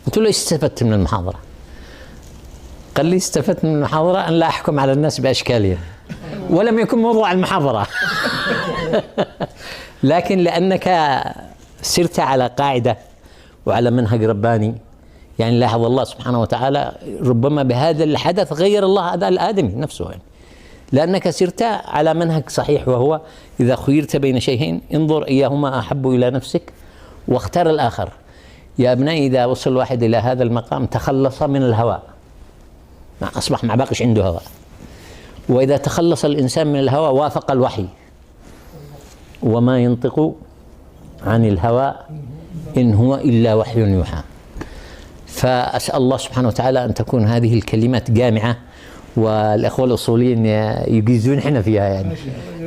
قلت له ايش استفدت من المحاضرة؟ قال لي استفدت من المحاضرة أن لا أحكم على الناس بأشكالهم، ولم يكن موضوع المحاضرة. لكن لأنك سرت على قاعدة وعلى منهج رباني، يعني لاحظ الله سبحانه وتعالى ربما بهذا الحدث غير الله أداء الآدمي نفسه، يعني لأنك سرت على منهج صحيح، وهو إذا خيرت بين شيئين انظر أيهما أحب إلى نفسك واختار الآخر. يا ابنائي إذا وصل الواحد إلى هذا المقام تخلص من الهوى، أصبح ما باقيش عنده هوى. وإذا تخلص الإنسان من الهوى وافق الوحي، وما ينطق عن الهوى إن هو إلا وحي يوحى. فأسأل الله سبحانه وتعالى أن تكون هذه الكلمات جامعة، والأخوة الأصوليين يجيزون احنا فيها، يعني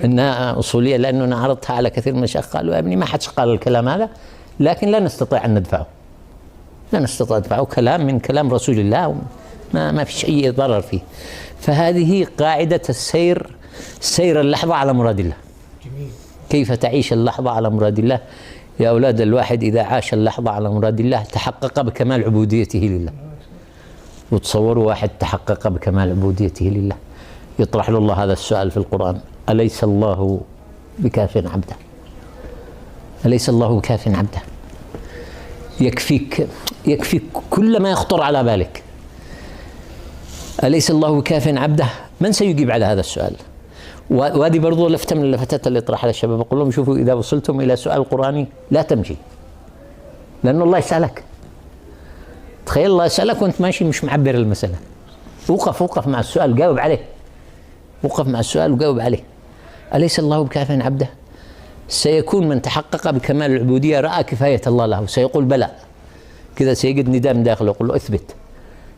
إنها أصولية، لأنه أنا عرضتها على كثير من الشيخ قالوا يا ابني ما حدش قال الكلام هذا، لكن لا نستطيع أن ندفعه، لا نستطيع أن ندفعه، كلام من كلام رسول الله ما فيش أي ضرر فيه. فهذه قاعدة السير، سير اللحظة على مراد الله. كيف تعيش اللحظة على مراد الله؟ يا أولاد، الواحد إذا عاش اللحظة على مراد الله تحقق بكمال عبوديته لله. وتصوروا واحد تحقق بكمال عبوديته لله، يطرح له الله هذا السؤال في القرآن: أليس الله بكاف عبده؟ أليس الله بكاف عبده؟ يكفيك كل ما يخطر على بالك. أليس الله بكاف عبده؟ من سيجيب على هذا السؤال؟ وهذه برضو لفتة من اللفتات اللي اطرحها للشباب، أقول لهم شوفوا إذا وصلتم إلى سؤال قرآني لا تمشي، لأن الله يسألك. تخيل الله يسألك وأنت ماشي مش معبر المسألة. وقف مع السؤال، جاوب عليه. وقف مع السؤال وجاوب عليه. أليس الله بكاف عبده؟ سيكون من تحقق بكمال العبودية رأى كفاية الله له، سيقول بلى. كذا سيجد نداء من داخله يقول له اثبت،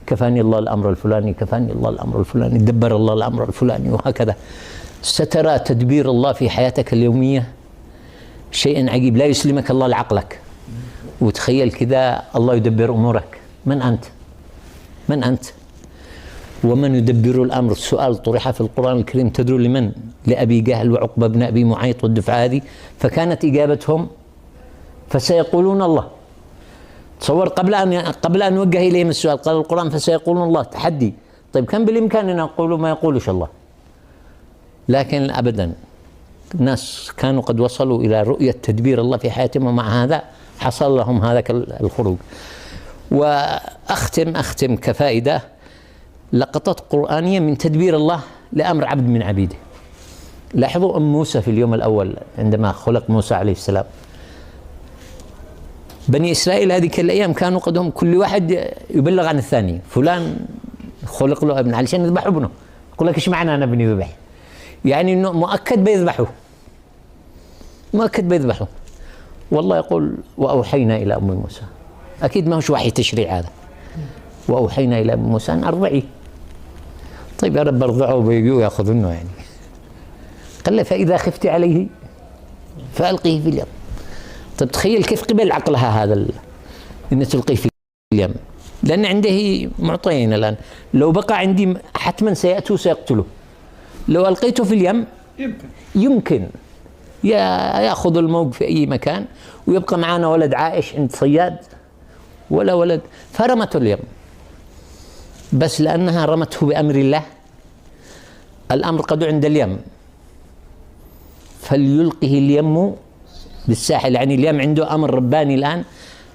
كفاني الله الأمر الفلاني، كفاني الله الأمر الفلاني، دبر الله الأمر الفلاني، وهكذا. سترى تدبير الله في حياتك اليومية شيء عجيب، لا يسلمك الله لعقلك. وتخيل كذا الله يدبر أمورك. من أنت؟ من أنت؟ ومن يدبر الأمر؟ السؤال طرح في القرآن الكريم، تدروا لمن؟ لأبي جهل وعقبة بن أبي معيط والدفعة هذه. فكانت إجابتهم فسيقولون الله. تصور قبل أن نوجه إليهم السؤال قال القرآن فسيقولون الله، تحدي. طيب كان بالإمكان أن يقولوا ما يقولش الله، لكن أبدا. الناس كانوا قد وصلوا إلى رؤية تدبير الله في حياتهم، ومع هذا حصل لهم هذا الخروج. وأختم كفائدة لقطات قرآنية من تدبير الله لأمر عبد من عبيده. لاحظوا أم موسى في اليوم الأول عندما خلق موسى عليه السلام. بني إسرائيل هذه الأيام كانوا قدهم كل واحد يبلغ عن الثاني، فلان خلق له ابن علشان يذبح ابنه، يقول لك إيش معنى أنا ابني ذبح؟ يعني إنه مؤكد بيذبحه، مؤكد بيذبحه. والله يقول وأوحينا إلى أم موسى، أكيد ما هوش وحي تشريع هذا. وأوحينا إلى أم موسى أن أرضعيه. طيب يا رب ارضعه وبيجوا يأخذونه، يعني قال فإذا خفت عليه فألقيه في اليم. طيب تخيل كيف قبل عقلها هذا إن تلقيه في اليم، لأن عنده معطيين الآن. لو بقى عندي حتما سيأتوا سيقتله. لو ألقيته في اليم يمكن يأخذ الموج في أي مكان، ويبقى معنا ولد عائش عند صياد ولا ولد. فرمته اليم، بس لأنها رمته بأمر الله، الأمر قد عند اليم، فليلقه اليم بالساحل. يعني اليم عنده أمر رباني الآن،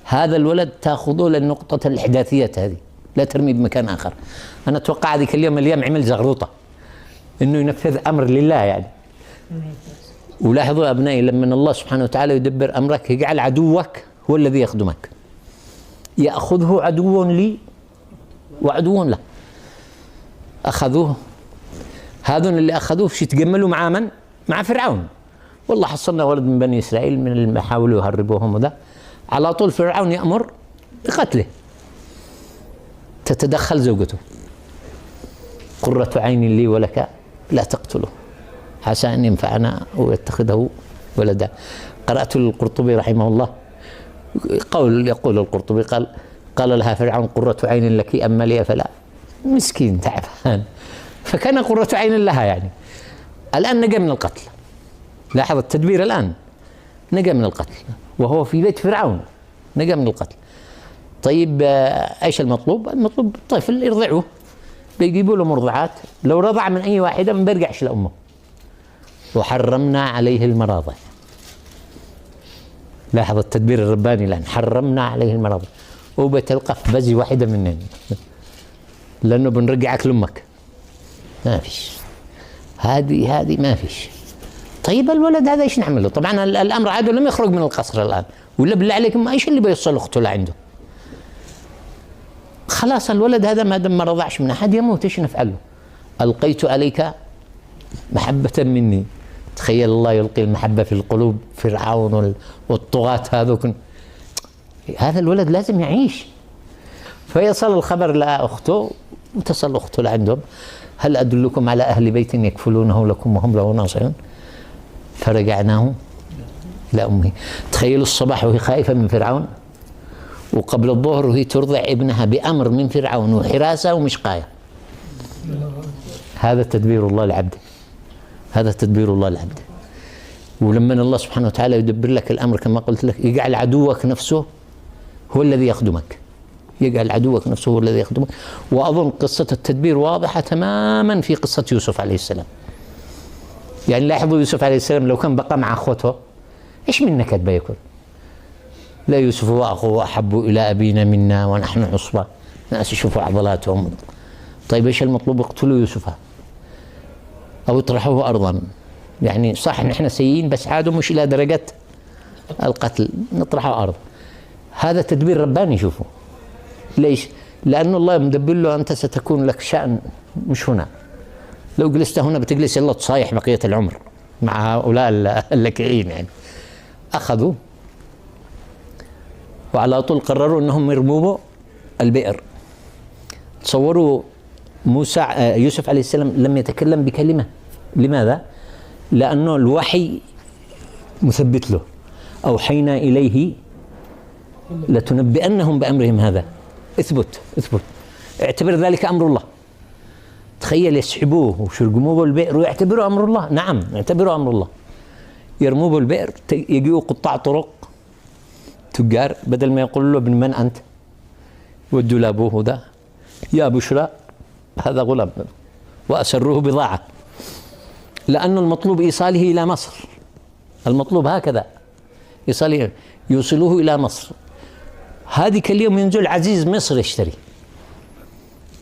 هذا الولد تأخذه للنقطة الإحداثية هذه، لا ترمي بمكان آخر. أنا أتوقع ذيك اليوم اليم عمل زغروطة إنه ينفذ أمر لله يعني. ولاحظوا أبنائي، لما الله سبحانه وتعالى يدبر أمرك يجعل عدوك هو الذي يخدمك، يأخذه عدو لي وعدو له. أخذوه، هذون اللي أخذوه فش يتجملوا مع من؟ مع فرعون. والله حصلنا ولد من بني إسرائيل من اللي حاولوا يهربوهم، وده على طول فرعون يأمر بقتله. تتدخل زوجته: قرة عين لي ولك لا تقتله عسى أن ينفعنا ويتخذه ولدا. قرأت القرطبي رحمه الله يقول القرطبي قال لها فرعون: قرة عين لك أما لي فلا. مسكين تعبان، فكان قرة عين لها يعني. الآن نجا من القتل. لاحظ التدبير الآن، نجا من القتل وهو في بيت فرعون، نجا من القتل. طيب ايش المطلوب؟ المطلوب طفل يرضعوه، بيجيبوا له مرضعات، لو رضع من اي واحده ما بيرجعش لامه. وحرمنا عليه المراضع. لاحظ التدبير الرباني الان، حرمنا عليه المراضع، وبتلقى في بزي واحده مننا لانه بنرجعك لامك. ما فيش، هذه ما فيش. طيب الولد هذا ايش نعمل له؟ طبعا الامر عاد لم يخرج من القصر الان، ولا بالله عليكم ايش اللي بيوصل اخته لعنده؟ خلاص الولد هذا ما دام ما رضعش من احد يموت، ايش نفعل له؟ القيت عليك محبه مني. تخيل الله يلقي المحبه في القلوب فرعون والطغاة هذوك. هذا الولد لازم يعيش. فيصل الخبر لاخته، وتصل اخته لعندهم. هل ادلكم على اهل بيت يكفلونه لكم وهم له ناصحون؟ فرجعناه الى امه. تخيلوا الصباح وهي خائفه من فرعون، وقبل الظهر وهي ترضع ابنها بامر من فرعون وحراسه ومشقايه. هذا تدبير الله لعبده، هذا تدبير الله لعبده. ولما الله سبحانه وتعالى يدبر لك الامر كما قلت لك، يجعل عدوك نفسه هو الذي يخدمك، يجعل عدوك نفسه هو الذي يخدمك. واظن قصه التدبير واضحه تماما في قصه يوسف عليه السلام. يعني لاحظوا يوسف عليه السلام لو كان بقى مع اخوته ايش من نكد بيكون؟ لا يوسف واخوه احب الى ابينا منا ونحن عصبه، الناس يشوفوا عضلاتهم. طيب ايش المطلوب؟ اقتلوا يوسف او اطرحوه ارضا. يعني صح نحن سيئين بس عادوا مش الى درجه القتل، نطرحه ارض. هذا تدبير رباني. شوفوا ليش؟ لأن الله مدبر له أنت ستكون لك شأن مش هنا. لو جلست هنا بتجلس يلا تصايح بقية العمر مع هؤلاء اللكعين. يعني أخذوا وعلى طول قرروا أنهم يرموا البئر. تصوروا يوسف عليه السلام لم يتكلم بكلمة. لماذا؟ لأنه الوحي مثبت له. أوحينا إليه لتنبئنهم بأمرهم هذا. اثبت اعتبر ذلك أمر الله. تخيل يسحبوه ويرموه بالبئر ويعتبروا أمر الله. نعم يعتبروا أمر الله. يرموه بالبئر، يجيوا قطاع طرق تجار بدل ما يقول له ابن من أنت ودوا لأبوه ده يا بشرى هذا غلام، وأسروه بضاعة. لأن المطلوب إيصاله إلى مصر. المطلوب هكذا إيصاله، يوصلوه إلى مصر. هذيك اليوم ينزل عزيز مصر يشتري.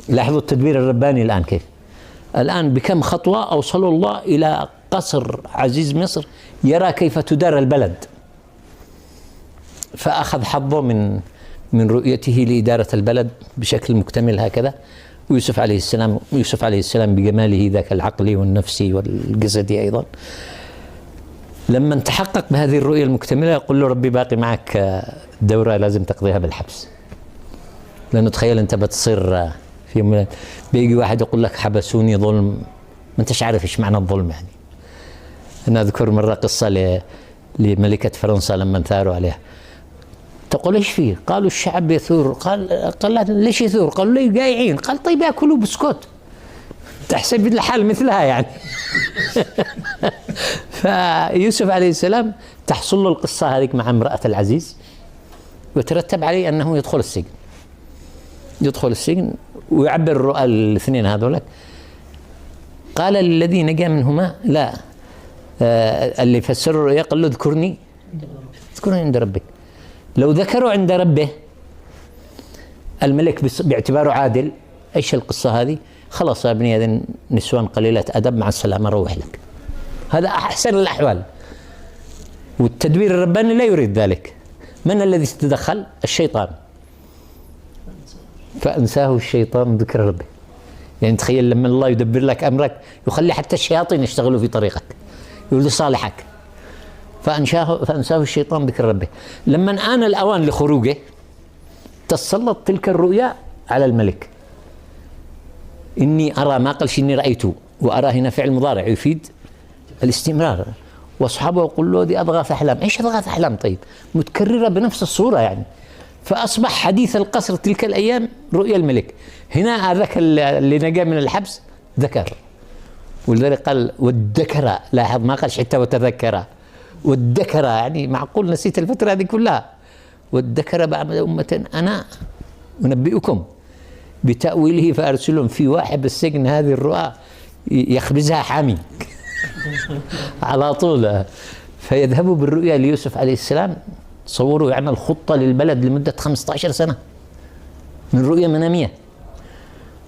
لاحظوا التدبير الرباني الآن كيف. الآن بكم خطوة أوصلوا الله إلى قصر عزيز مصر يرى كيف تدار البلد. فأخذ حظه من رؤيته لإدارة البلد بشكل مكتمل هكذا. ويوسف عليه السلام بجماله ذاك العقلي والنفسي والجسدي أيضا، لما تحقق بهذه الرؤية المكتملة يقول له ربي باقي معك دورة لازم تقضيها بالحبس. لأنه تخيل أنت بتصير في يوم بيجي واحد يقول لك حبسوني ظلم، ما أنتش عارف إيش معنى الظلم. يعني أنا أذكر مرة قصة لملكة فرنسا لما ثاروا عليها، تقول ايش فيه؟ قالوا الشعب يثور. قال ليش يثور؟ قالوا لي جايعين. قال طيب ياكلوا بسكوت. تحسب الحال مثلها يعني. فيوسف عليه السلام تحصل له القصة هذيك مع امرأة العزيز، ويترتب عليه أنه يدخل السجن ويعبر الرؤى الاثنين هذولك. قال للذي نجا منهما لا، اللي فسر الرؤيا قال له اذكرني عند ربك. لو ذكروا عند ربه الملك باعتباره عادل، ايش القصة هذه؟ خلاص يا ابني هذه نسوان قليلة أدب مع السلامة روح لك. هذا أحسن الأحوال. والتدبير الرباني لا يريد ذلك. من الذي تدخل؟ الشيطان. فأنساه الشيطان ذكر ربه. يعني تخيل لما الله يدبر لك أمرك يخلي حتى الشياطين يشتغلوا في طريقك، يقول لصالحك. فأنساه الشيطان ذكر ربه. لما آن الأوان لخروجه تسلط تلك الرؤيا على الملك. إني أرى، ما قالش إني رأيته، وأرى هنا فعل مضارع يفيد الاستمرار. وأصحابه يقول له دي أضغاث أحلام. إيش أضغاث أحلام؟ طيب متكررة بنفس الصورة يعني. فأصبح حديث القصر تلك الأيام رؤيا الملك. هنا هذاك اللي نجا من الحبس ذكر، ولذلك قال والذكر. لاحظ ما قالش حتى وتذكر، والذكر يعني معقول نسيت الفترة هذه كلها. والذكر بعد أمة أنا أنبئكم بتأويله فأرسلهم. في واحد بالسجن هذه الرؤى يخبزها حامي على طول. فيذهبوا بالرؤيا ليوسف عليه السلام. تصوروا يعمل خطة للبلد لمدة 15 سنة من رؤيا منامية.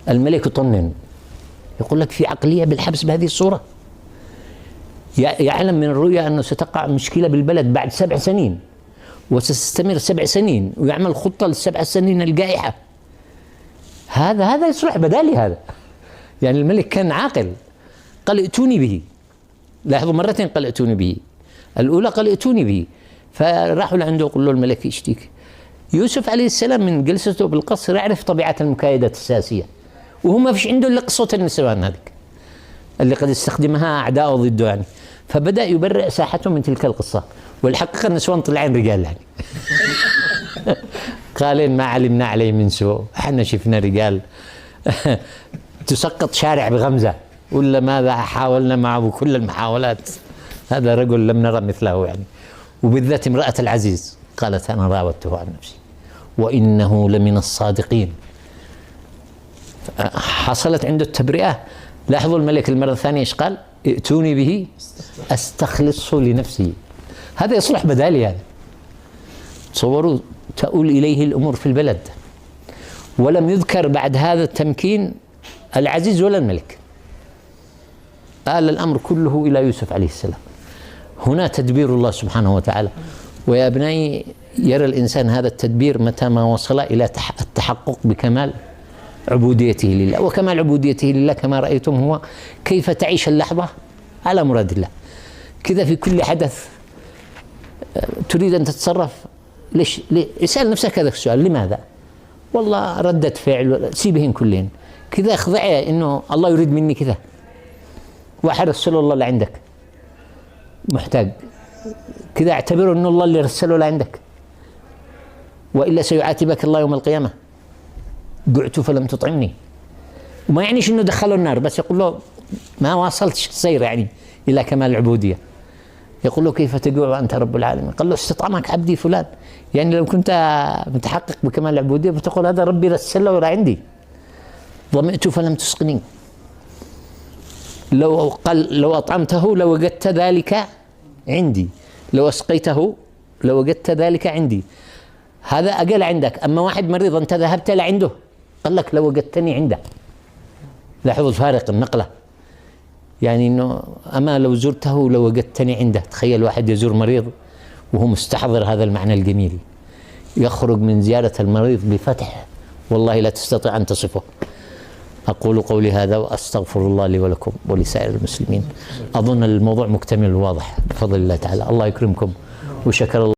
الملك يطنن، يقول لك في عقلية بالحبس بهذه الصورة. يعلم من الرؤيا أنه ستقع مشكلة بالبلد بعد 7 سنين وستستمر 7 سنين، ويعمل خطة ل7 سنين الجائحة. هذا يصلح بدالي هذا. يعني الملك كان عاقل. قال ائتوني به. لاحظوا مرتين قال ائتوني به. الأولى قال ائتوني به، فراحوا لعنده وقالوا له الملك يشتيك. يوسف عليه السلام من جلسته بالقصر يعرف طبيعة المكايدات السياسية، وهو ما فيش عنده إلا قصة النسوان هذيك اللي قد استخدمها أعداءه ضده يعني. فبدأ يبرئ ساحته من تلك القصة، والحقيقة النسوان طلعين رجال يعني. قالين ما علمنا عليه من سوء، احنا شفنا رجال تسقط شارع بغمزة، ولا ماذا حاولنا معه كل المحاولات. هذا رجل لم نرى مثله يعني. وبالذات امرأة العزيز قالت أنا راودته عن نفسي وإنه لمن الصادقين. حصلت عنده التبرئة. لاحظوا الملك المرة الثانية ايش قال؟ ائتوني به استخلصه لنفسي. هذا يصلح بدالي هذا. تصوروا تؤول إليه الأمور في البلد، ولم يذكر بعد هذا التمكين العزيز ولا الملك. آل الأمر كله إلى يوسف عليه السلام. هنا تدبير الله سبحانه وتعالى. ويا أبنائي، يرى الإنسان هذا التدبير متى ما وصل إلى التحقق بكمال عبوديته لله. وكمال عبوديته لله كما رأيتم هو كيف تعيش اللحظة على مراد الله. كذا في كل حدث تريد أن تتصرف، ليش؟ اسأل نفسك هذا السؤال، لماذا؟ والله ردة فعل، سيبهن كلهن كذا. اخضعي إنه الله يريد مني كذا، واحد رسله الله لعندك محتاج كذا، اعتبره إنه الله اللي رسله لعندك، وإلا سيعاتبك الله يوم القيامة. جعت فلم تطعمني. وما يعنيش إنه دخله النار، بس يقول له ما واصلتش السير يعني إلى كمال العبودية. يقول له كيف تجوع وأنت رب العالمين؟ قال له استطعمك عبدي فلان. يعني لو كنت متحقق بكمال العبودية بتقول هذا ربي رسله ولا عندي. ظمئت فلم تسقني. لو أطعمته لوجدت ذلك عندي، لو أسقيته لوجدت ذلك عندي. هذا أقل عندك. أما واحد مريض أنت ذهبت لعنده قال لك لوجدتني عنده. لاحظوا الفارق، النقلة. يعني إنه أما لو زرته لوجدتني عنده. تخيل واحد يزور مريض وهو مستحضر هذا المعنى الجميل، يخرج من زيارة المريض بفتح والله لا تستطيع أن تصفه. أقول قولي هذا وأستغفر الله لي ولكم ولسائر المسلمين. أظن الموضوع مكتمل وواضح بفضل الله تعالى. الله يكرمكم وشكر الله.